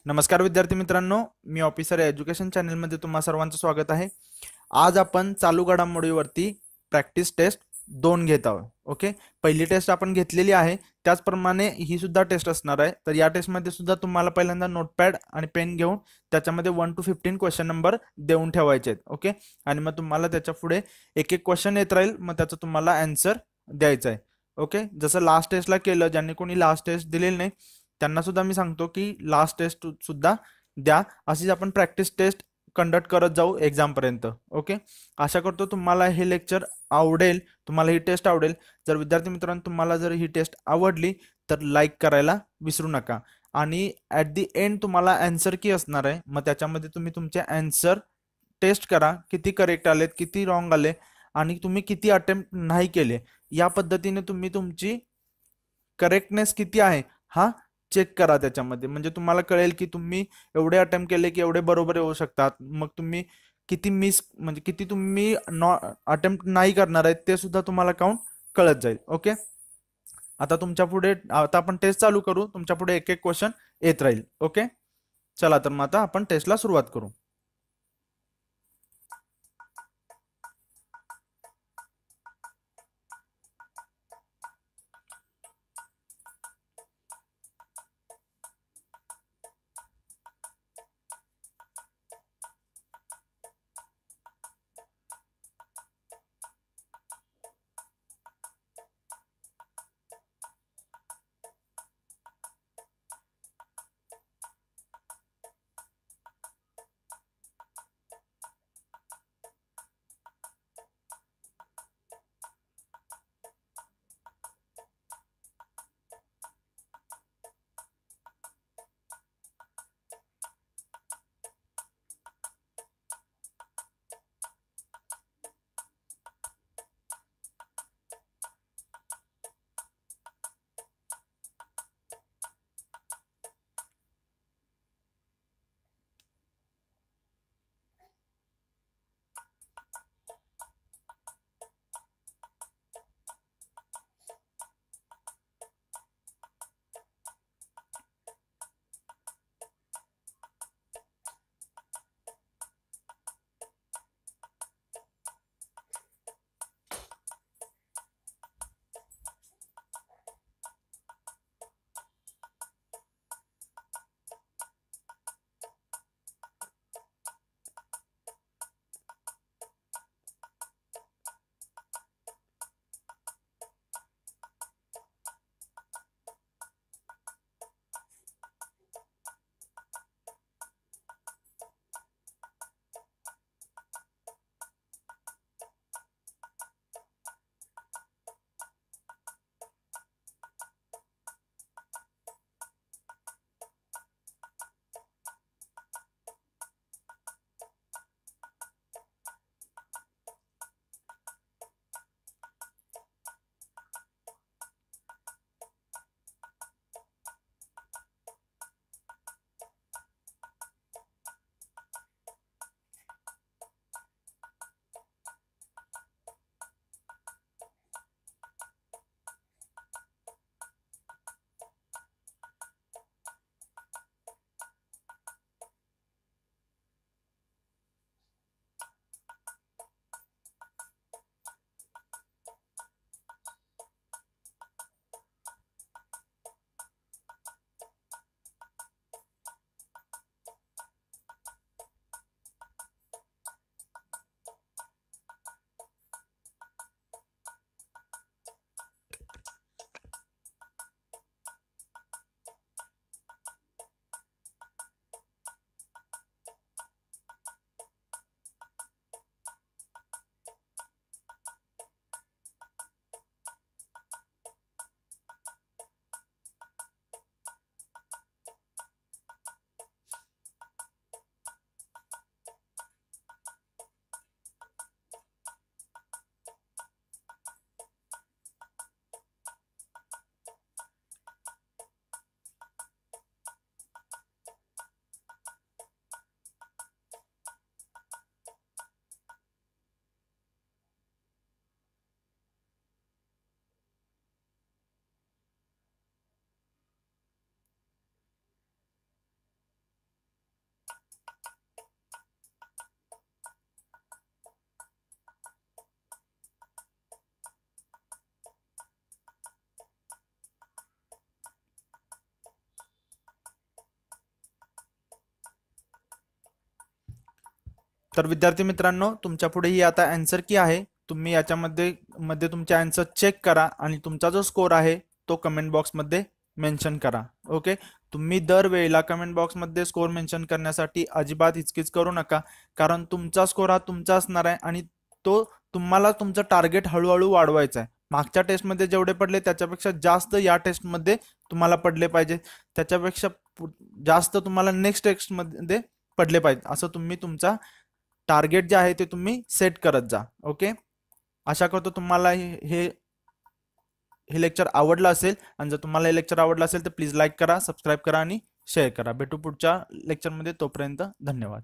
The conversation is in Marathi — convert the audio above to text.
नमस्कार विद्यार्थी मित्रांनो, मी ऑफिसर एज्युकेशन चॅनलमध्ये तुम्हा सर्वांचं स्वागत आहे. आज आपण चालू घडामोडीवरती प्रॅक्टिस टेस्ट 2 घेत आहोत. ओके, पहिली टेस्ट आपण घेतलेली आहे, त्याचप्रमाणे ही सुद्धा टेस्ट असणार आहे. तर या टेस्टमध्ये सुद्धा तुम्हाला पहिल्यांदा नोटपॅड आणि पेन घेऊन त्याच्यामध्ये 1 to 15 क्वेश्चन नंबर देऊन ठेवायचे आहेत. ओके, आणि मग तुम्हाला त्याच्या पुढे एक एक क्वेश्चन येत राहील, मग त्याचं तुम्हाला आन्सर द्यायचं आहे. ओके, जसं लास्ट टेस्टला केलं, ज्यांनी कोणी लास्ट टेस्ट दिलेली नाही त्यांना सुद्धा मी सांगतो की लास्ट टेस्ट सुद्धा द्या. अशीच आपण प्रॅक्टिस टेस्ट कंडक्ट करत जाऊ एक्झाम पर्यंत. ओके, आशा करतो तुम्हाला हे लेक्चर आवडेल, तुम्हाला ही टेस्ट आवडेल. जर विद्यार्थी मित्रांनो तुम्हाला जर ही टेस्ट आवडली तर लाईक करायला विसरू नका. आणि ॲट दी एंड तुम्हाला आन्सर की असणार आहे, मग त्याच्यामध्ये तुम्ही तुमचे आन्सर टेस्ट करा, किती करेक्ट आलेत, किती रॉंग आले आणि तुम्ही किती अटेम्प्ट नाही केले. या पद्धतीने तुम्ही तुमची करेक्टनेस किती आहे हा चेक करा त्याच्यामध्ये. म्हणजे तुम्हाला कळेल की तुम्ही एवढे अटेम्प्ट केले की एवढे बरोबर येऊ शकतात. मग तुम्ही किती मिस म्हणजे किती तुम्ही अटेम्प्ट नाही करणार आहेत ते सुद्धा तुम्हाला काउंट कळत जाईल. ओके, आता तुमच्या पुढे आता आपण टेस्ट चालू करू. तुमच्या पुढे एक एक क्वेश्चन येत राहील. ओके, चला तर मग आता आपण टेस्टला सुरुवात करू. तर विद्यार्थी मित्रांनो, तुमच्या पुढे ही आता आन्सर की आहे. तुम्ही याच्यामध्ये तुमचे आन्सर चेक करा आणि तुमचा जो स्कोर आहे तो कमेंट बॉक्समध्ये मेन्शन करा. ओके, तुम्ही दरवेळेला कमेंट बॉक्समध्ये स्कोर मेन्शन करण्यासाठी अजिबात हिचकिच करू नका, कारण तुमचा स्कोर हा तुमचा असणार आहे आणि तो तुम्हाला तुमचं टार्गेट हळूहळू वाढवायचं आहे. मागच्या टेस्टमध्ये जेवढे पडले त्याच्यापेक्षा जास्त या टेस्टमध्ये तुम्हाला पडले पाहिजे, त्याच्यापेक्षा जास्त तुम्हाला नेक्स्ट टेस्टमध्ये पडले पाहिजे, असं तुम्ही तुमचा टार्गेट जे आहे ते तुम्ही सेट करत जा. ओके, आशा करतो तुम्हाला हे लेक्चर आवडलं असेल, आणि जर तुम्हाला हे लेक्चर आवडलं असेल तर प्लीज लाईक करा, सबस्क्राईब करा आणि शेअर करा. भेटू पुढच्या लेक्चरमध्ये, तोपर्यंत धन्यवाद.